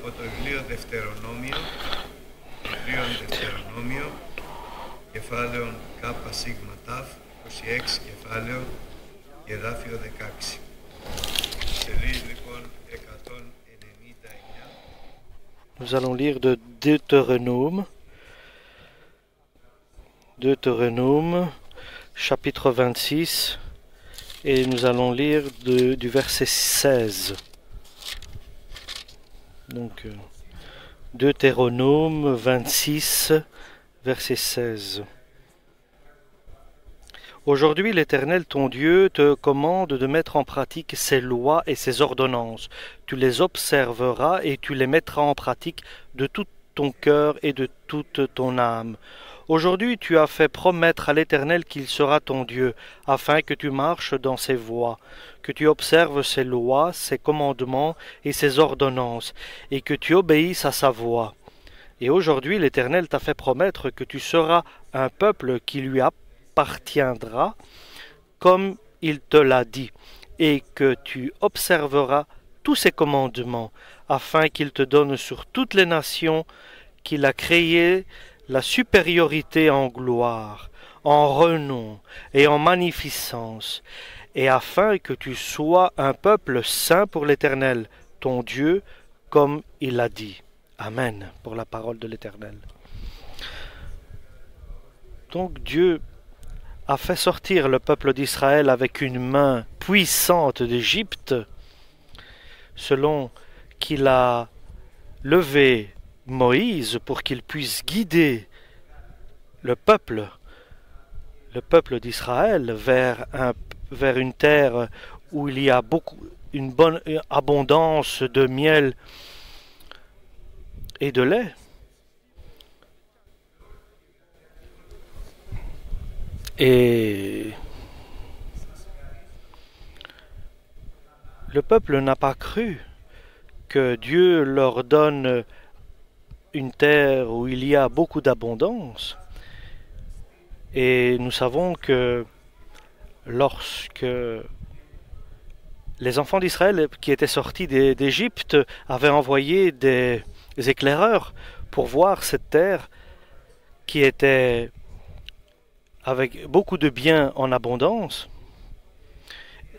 από το βιβλίο Δευτερονόμιο, κεφάλαιο Κάπα Σίγμα Ταφ, 26 κεφάλαιο και εδάφιο 16. Σελίδα λοιπόν 199. Nous allons lire de Deutéronome, chapitre 26, et nous allons lire du verset 16. Donc, Deutéronome 26, verset 16. Aujourd'hui, l'Éternel, ton Dieu, te commande de mettre en pratique ses lois et ses ordonnances. Tu les observeras et tu les mettras en pratique de tout ton cœur et de toute ton âme. Aujourd'hui, tu as fait promettre à l'Éternel qu'il sera ton Dieu, afin que tu marches dans ses voies, que tu observes ses lois, ses commandements et ses ordonnances, et que tu obéisses à sa voix. Et aujourd'hui, l'Éternel t'a fait promettre que tu seras un peuple qui lui appartiendra, comme il te l'a dit, et que tu observeras tous ses commandements, afin qu'il te donne sur toutes les nations qu'il a créées la supériorité en gloire, en renom et en magnificence, et afin que tu sois un peuple saint pour l'Éternel, ton Dieu, comme il l'a dit. Amen, pour la parole de l'Éternel. Donc Dieu a fait sortir le peuple d'Israël avec une main puissante d'Égypte, selon qu'il a levé Moïse pour qu'il puisse guider le peuple d'Israël vers une terre où il y a une bonne abondance de miel et de lait. Et le peuple n'a pas cru que Dieu leur donne une terre où il y a beaucoup d'abondance. Et nous savons que lorsque les enfants d'Israël qui étaient sortis d'Égypte avaient envoyé des éclaireurs pour voir cette terre qui était avec beaucoup de biens en abondance,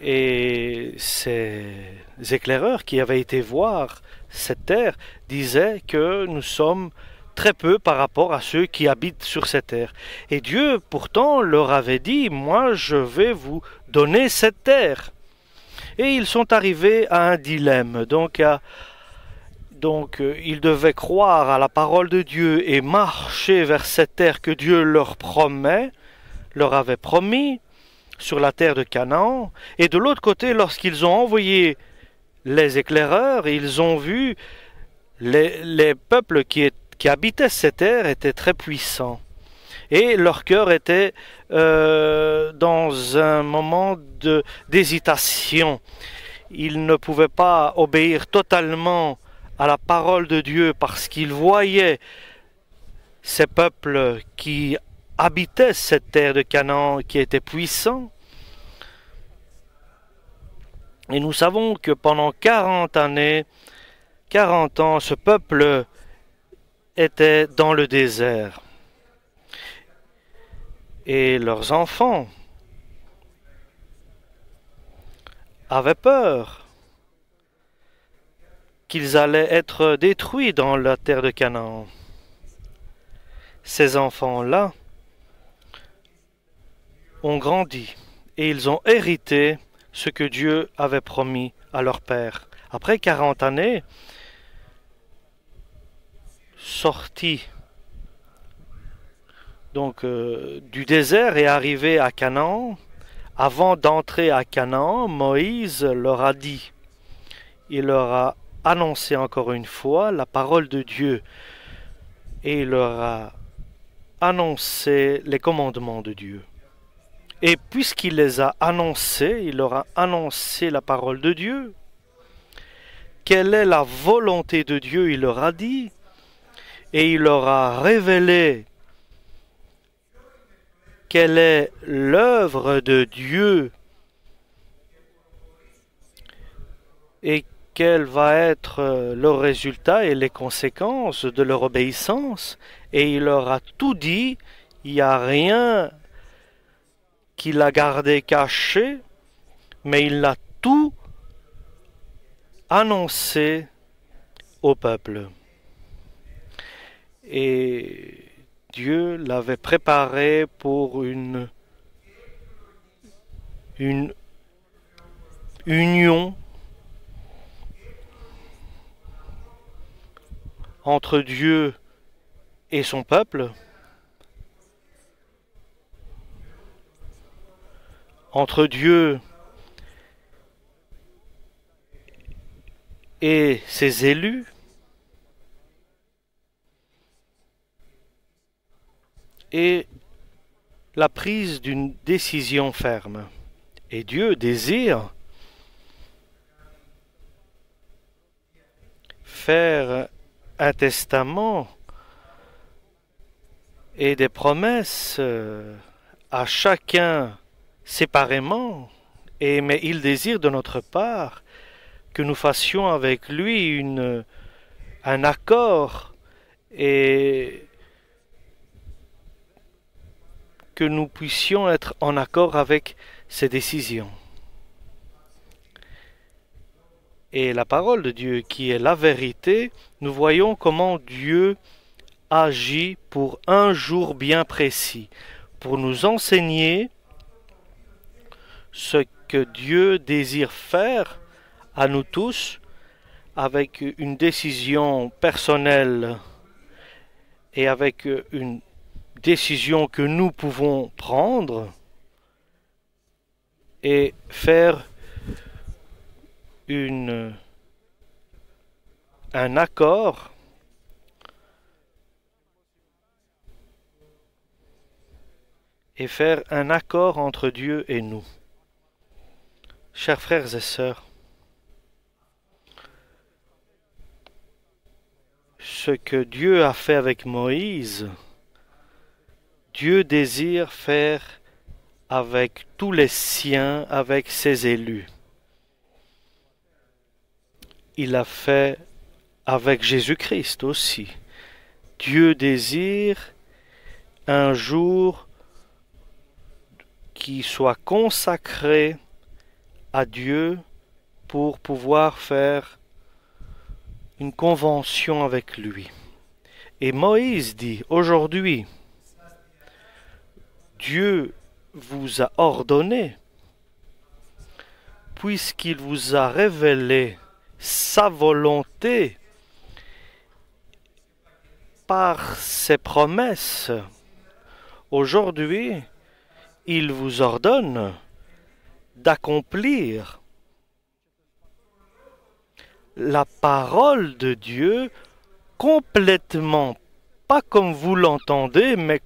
et ces éclaireurs qui avaient été voir cette terre disaient que nous sommes très peu par rapport à ceux qui habitent sur cette terre. Et Dieu pourtant leur avait dit: moi je vais vous donner cette terre. Et ils sont arrivés à un dilemme. Donc ils devaient croire à la parole de Dieu et marcher vers cette terre que Dieu leur avait promis, sur la terre de Canaan. Et de l'autre côté, lorsqu'ils ont envoyé les éclaireurs, ils ont vu les peuples qui habitaient cette terre étaient très puissants. Et leur cœur était dans un moment d'hésitation. Ils ne pouvaient pas obéir totalement à la parole de Dieu parce qu'ils voyaient ces peuples qui habitaient cette terre de Canaan qui était puissant. Et nous savons que pendant 40 ans, ce peuple était dans le désert. Et leurs enfants avaient peur qu'ils allaient être détruits dans la terre de Canaan. Ces enfants-là ont grandi et ils ont hérité ce que Dieu avait promis à leur père. Après 40 années, sortis du désert et arrivés à Canaan, avant d'entrer à Canaan, Moïse leur a dit, il leur a annoncé encore une fois la parole de Dieu et il leur a annoncé les commandements de Dieu. Et puisqu'il les a annoncés, il leur a annoncé la parole de Dieu. Quelle est la volonté de Dieu, il leur a dit. Et il leur a révélé quelle est l'œuvre de Dieu et quel va être le résultat et les conséquences de leur obéissance. Et il leur a tout dit, il n'y a rien qu'il a gardé caché, mais il a tout annoncé au peuple. Et Dieu l'avait préparé pour une union entre Dieu et son peuple, entre Dieu et ses élus, et la prise d'une décision ferme. Et Dieu désire faire un testament et des promesses à chacun séparément, mais il désire de notre part que nous fassions avec lui un accord et que nous puissions être en accord avec ses décisions. Et la parole de Dieu, qui est la vérité, nous voyons comment Dieu agit pour un jour bien précis, pour nous enseigner ce que Dieu désire faire à nous tous avec une décision personnelle et avec une décision que nous pouvons prendre et faire un accord entre Dieu et nous. Chers frères et sœurs, ce que Dieu a fait avec Moïse, Dieu désire faire avec tous les siens, avec ses élus. Il a fait avec Jésus-Christ aussi. Dieu désire un jour qui soit consacré à Dieu pour pouvoir faire une convention avec lui. Et Moïse dit, aujourd'hui, Dieu vous a ordonné, puisqu'il vous a révélé sa volonté par ses promesses. Aujourd'hui, il vous ordonne d'accomplir la parole de Dieu complètement, pas comme vous l'entendez, mais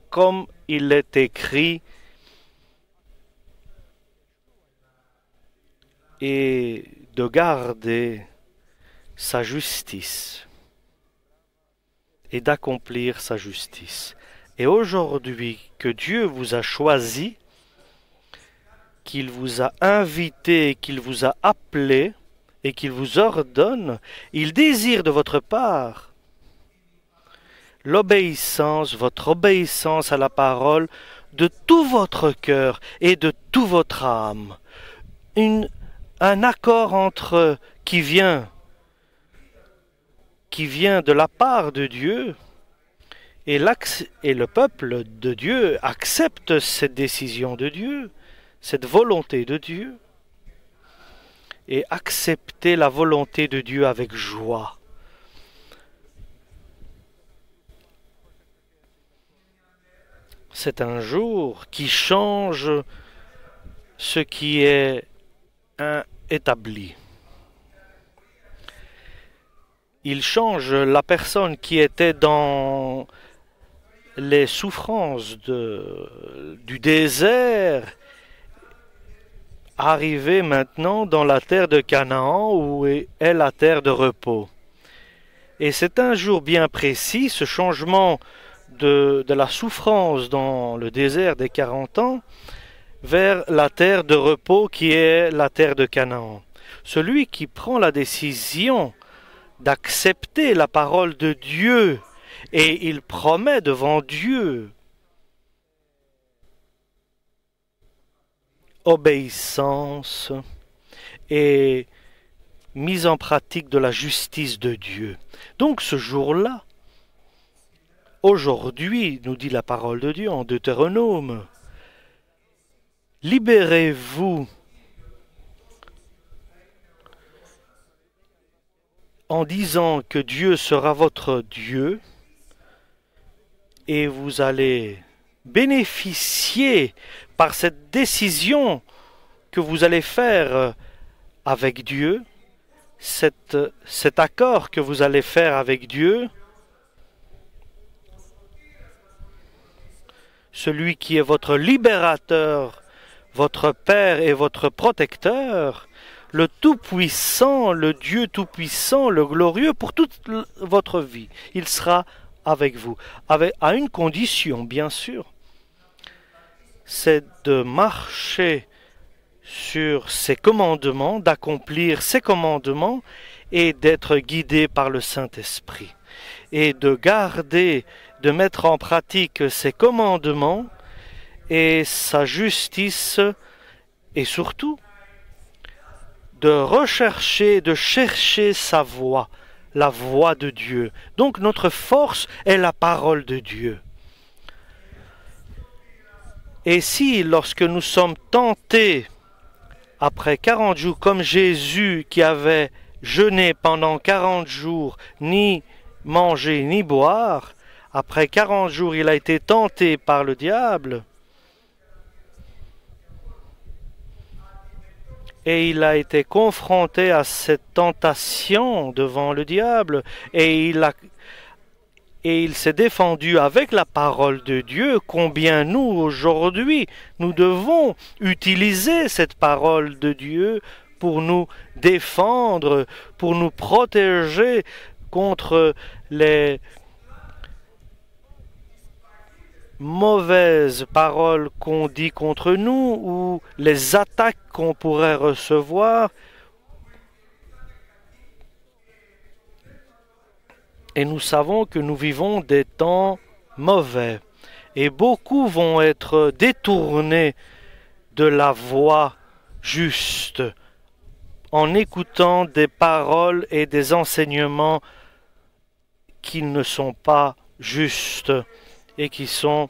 comme il est écrit, et de garder sa justice et d'accomplir sa justice. Et aujourd'hui que Dieu vous a choisi, qu'il vous a invité, qu'il vous a appelé et qu'il vous ordonne, il désire de votre part l'obéissance, votre obéissance à la parole de tout votre cœur et de toute votre âme. Un accord qui vient de la part de Dieu et le peuple de Dieu accepte cette décision de Dieu, cette volonté de Dieu, et accepter la volonté de Dieu avec joie. C'est un jour qui change ce qui est établi. Il change la personne qui était dans les souffrances du désert, arriver maintenant dans la terre de Canaan où est la terre de repos. Et c'est un jour bien précis, ce changement de la souffrance dans le désert des 40 ans vers la terre de repos qui est la terre de Canaan. celui qui prend la décision d'accepter la parole de Dieu et il promet devant Dieu obéissance et mise en pratique de la justice de Dieu. Donc ce jour-là, aujourd'hui, nous dit la parole de Dieu en Deutéronome, libérez-vous en disant que Dieu sera votre Dieu et vous allez bénéficier par cette décision que vous allez faire avec Dieu, cet accord que vous allez faire avec Dieu, celui qui est votre libérateur, votre Père et votre protecteur, le Tout-Puissant, le Dieu Tout-Puissant, le Glorieux pour toute votre vie. Il sera avec vous, à une condition, bien sûr, c'est de marcher sur ses commandements, d'accomplir ses commandements et d'être guidé par le Saint-Esprit. Et de garder, de mettre en pratique ses commandements et sa justice et surtout de rechercher, de chercher sa voix, la voix de Dieu. Donc notre force est la parole de Dieu. Et si, lorsque nous sommes tentés, après 40 jours, comme Jésus qui avait jeûné pendant 40 jours, ni manger ni boire, après 40 jours il a été tenté par le diable, et il a été confronté à cette tentation devant le diable, et il s'est défendu avec la parole de Dieu. Combien nous, aujourd'hui, nous devons utiliser cette parole de Dieu pour nous défendre, pour nous protéger contre les mauvaises paroles qu'on dit contre nous ou les attaques qu'on pourrait recevoir. Et nous savons que nous vivons des temps mauvais. Et beaucoup vont être détournés de la voie juste en écoutant des paroles et des enseignements qui ne sont pas justes et qui sont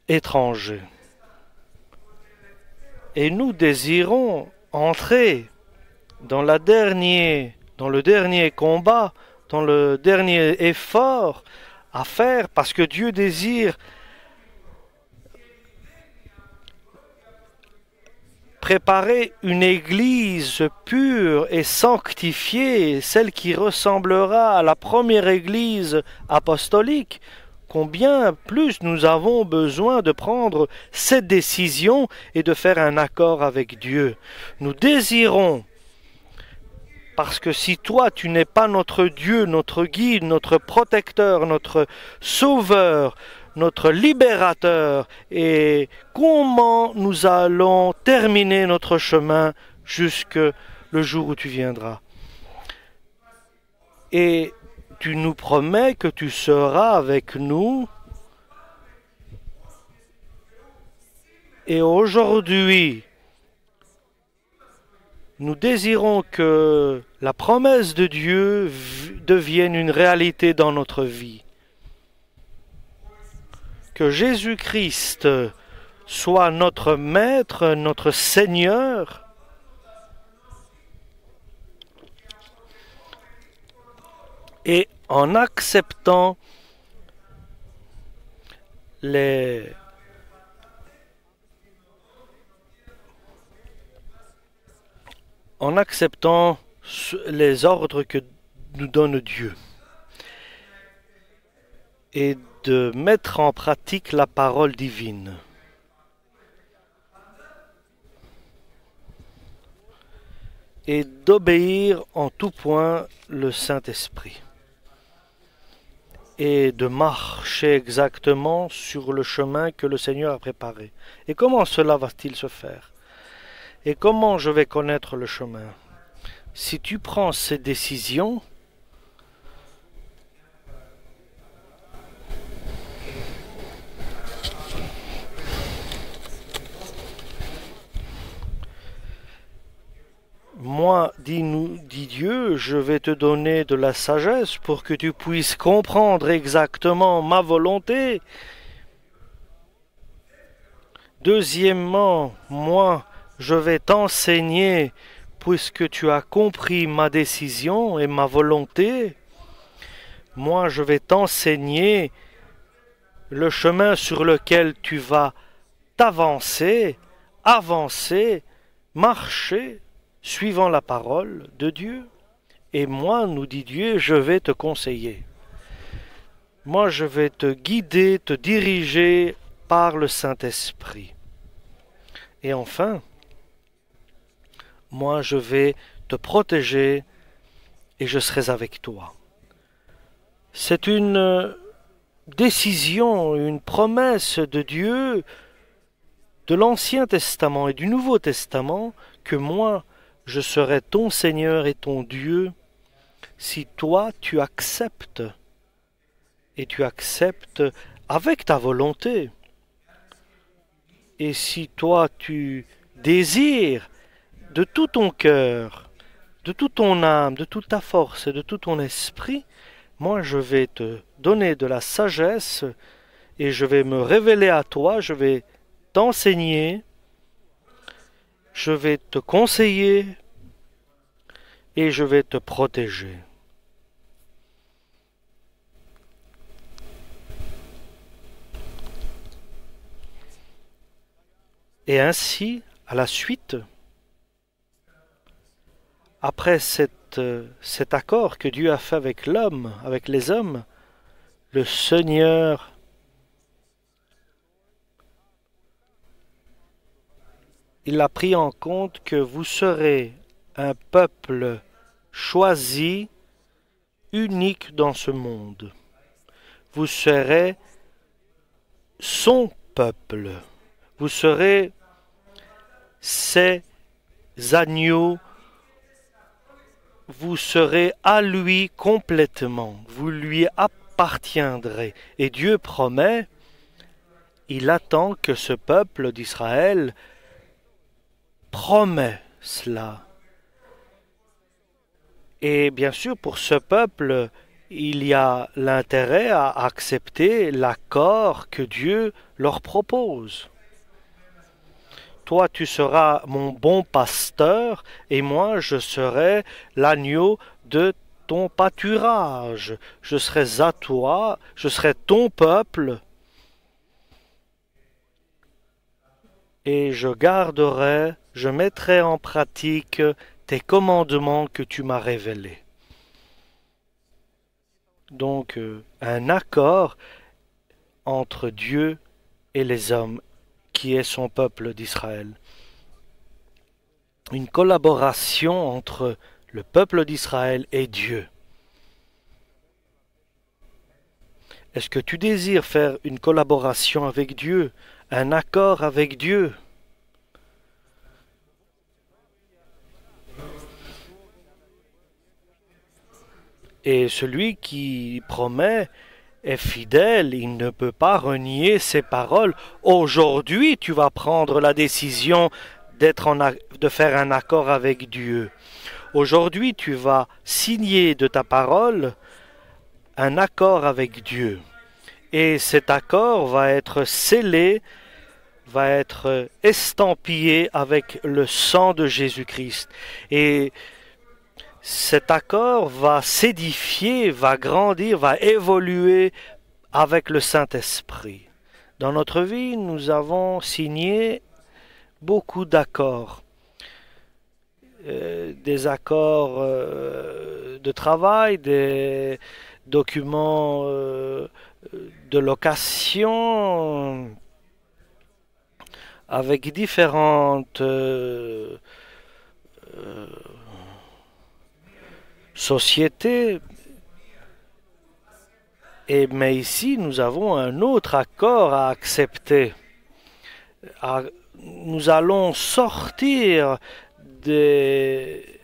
étrangers. Et nous désirons entrer dans le dernier combat, dans le dernier effort à faire, parce que Dieu désire préparer une église pure et sanctifiée, celle qui ressemblera à la première église apostolique. Combien plus nous avons besoin de prendre cette décision et de faire un accord avec Dieu. Nous désirons, parce que si toi tu n'es pas notre Dieu, notre guide, notre protecteur, notre sauveur, notre libérateur, et comment nous allons terminer notre chemin jusque le jour où tu viendras. Et tu nous promets que tu seras avec nous. Et aujourd'hui, nous désirons que la promesse de Dieu devienne une réalité dans notre vie. Que Jésus-Christ soit notre Maître, notre Seigneur, et en acceptant les ordres que nous donne Dieu et de mettre en pratique la parole divine. Et d'obéir en tout point le Saint-Esprit. Et de marcher exactement sur le chemin que le Seigneur a préparé. Et comment cela va-t-il se faire? Et comment je vais connaître le chemin? Si tu prends ces décisions, moi, dit Dieu, je vais te donner de la sagesse pour que tu puisses comprendre exactement ma volonté. Deuxièmement, moi, je vais t'enseigner, puisque tu as compris ma décision et ma volonté. Moi, je vais t'enseigner le chemin sur lequel tu vas t'avancer, avancer, marcher, suivant la parole de Dieu. Et moi, nous dit Dieu, je vais te conseiller. Moi, je vais te guider, te diriger par le Saint-Esprit. Et enfin, moi, je vais te protéger et je serai avec toi. C'est une décision, une promesse de Dieu de l'Ancien Testament et du Nouveau Testament que moi, je serai ton Seigneur et ton Dieu si toi tu acceptes et tu acceptes avec ta volonté. Et si toi tu désires de tout ton cœur, de toute ton âme, de toute ta force et de tout ton esprit, moi je vais te donner de la sagesse et je vais me révéler à toi, je vais t'enseigner, je vais te conseiller et je vais te protéger. Et ainsi, à la suite, après cet accord que Dieu a fait avec l'homme, avec les hommes, le Seigneur il a pris en compte que vous serez un peuple choisi, unique dans ce monde. Vous serez son peuple. Vous serez ses agneaux. Vous serez à lui complètement. Vous lui appartiendrez. Et Dieu promet, il attend que ce peuple d'Israël promet cela. Et bien sûr, pour ce peuple, il y a l'intérêt à accepter l'accord que Dieu leur propose. Toi, tu seras mon bon pasteur, et moi, je serai l'agneau de ton pâturage. Je serai à toi, je serai ton peuple, et je mettrai en pratique tes commandements que tu m'as révélés. Donc, un accord entre Dieu et les hommes, qui est son peuple d'Israël. Une collaboration entre le peuple d'Israël et Dieu. Est-ce que tu désires faire une collaboration avec Dieu, un accord avec Dieu? Et celui qui promet est fidèle, il ne peut pas renier ses paroles. Aujourd'hui, tu vas prendre la décision de faire un accord avec Dieu. Aujourd'hui, tu vas signer de ta parole un accord avec Dieu. Et cet accord va être scellé, va être estampillé avec le sang de Jésus-Christ. Et cet accord va s'édifier, va grandir, va évoluer avec le Saint-Esprit. Dans notre vie, nous avons signé beaucoup d'accords. Des accords de travail, des documents de location, avec différentes sociétés. Mais ici, nous avons un autre accord à accepter nous allons sortir des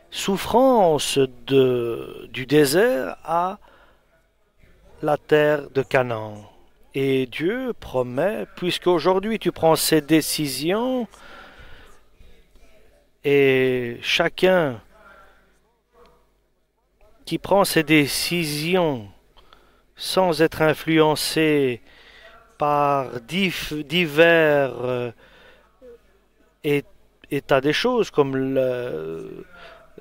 souffrances du désert à la terre de Canaan. Et Dieu promet, puisqu'aujourd'hui tu prends ces décisions, et chacun qui prend ces décisions sans être influencé par divers états des choses comme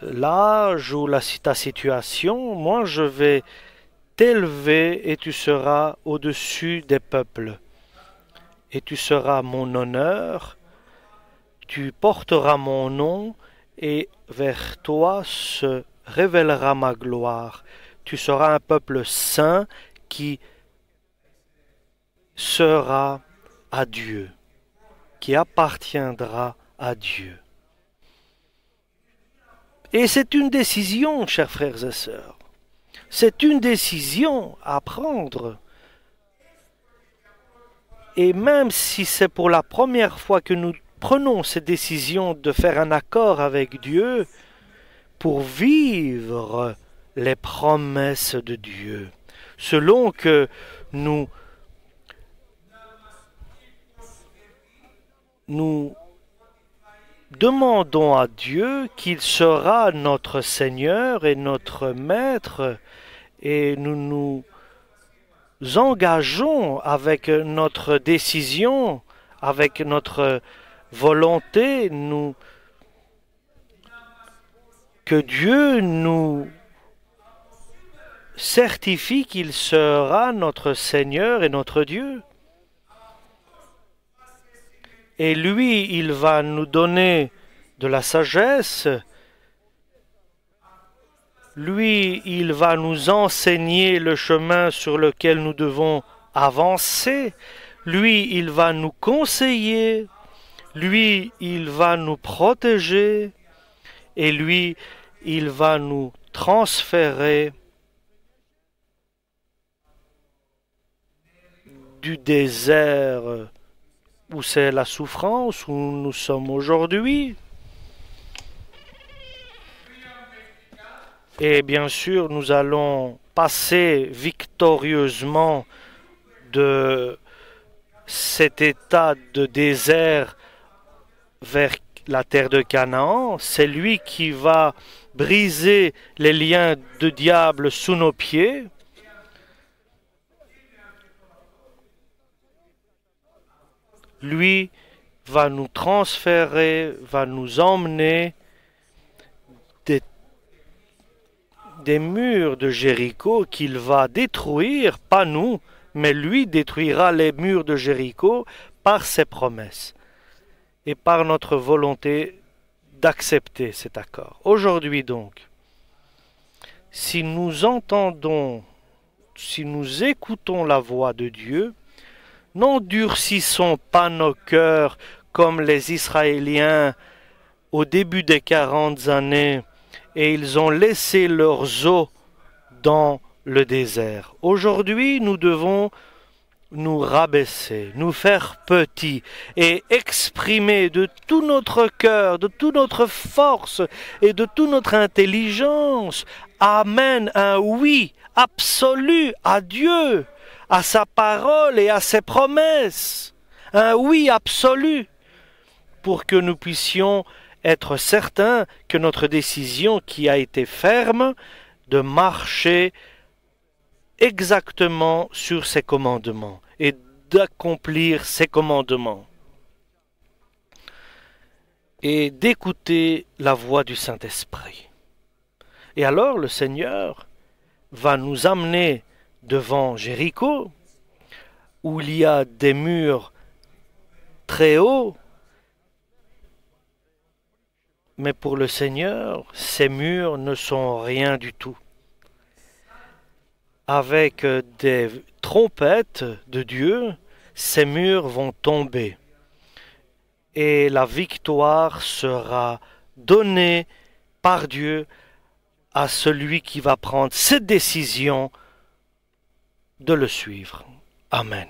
l'âge ou ta situation, moi je vais t'élever et tu seras au-dessus des peuples. Et tu seras mon honneur, tu porteras mon nom et vers toi se révélera ma gloire. Tu seras un peuple saint qui sera à Dieu, qui appartiendra à Dieu. Et c'est une décision, chers frères et sœurs. C'est une décision à prendre. Et même si c'est pour la première fois que nous prenons cette décision de faire un accord avec Dieu pour vivre les promesses de Dieu, selon que nous demandons à Dieu qu'il sera notre Seigneur et notre Maître, et nous nous engageons avec notre décision, avec notre volonté, que Dieu nous certifie qu'il sera notre Seigneur et notre Dieu. Et lui, il va nous donner de la sagesse. Lui, il va nous enseigner le chemin sur lequel nous devons avancer. Lui, il va nous conseiller. Lui, il va nous protéger. Et lui, il va nous transférer du désert où c'est la souffrance, où nous sommes aujourd'hui. Et bien sûr, nous allons passer victorieusement de cet état de désert vers la terre de Canaan. C'est lui qui va briser les liens du diable sous nos pieds. Lui va nous transférer, va nous emmener des murs de Jéricho qu'il va détruire, pas nous, mais lui détruira les murs de Jéricho par ses promesses et par notre volonté d'accepter cet accord. Aujourd'hui donc, si nous entendons, si nous écoutons la voix de Dieu, n'endurcissons pas nos cœurs comme les Israéliens au début des 40 années, et ils ont laissé leurs os dans le désert. Aujourd'hui, nous devons nous rabaisser, nous faire petits et exprimer de tout notre cœur, de toute notre force et de toute notre intelligence, amen, un oui absolu à Dieu, à sa parole et à ses promesses, un oui absolu, pour que nous puissions être certains que notre décision qui a été ferme de marcher exactement sur ses commandements et d'accomplir ses commandements et d'écouter la voix du Saint-Esprit. Et alors le Seigneur va nous amener devant Jéricho, où il y a des murs très hauts, mais pour le Seigneur, ces murs ne sont rien du tout. Avec des trompettes de Dieu, ces murs vont tomber et la victoire sera donnée par Dieu à celui qui va prendre cette décision de le suivre. Amen.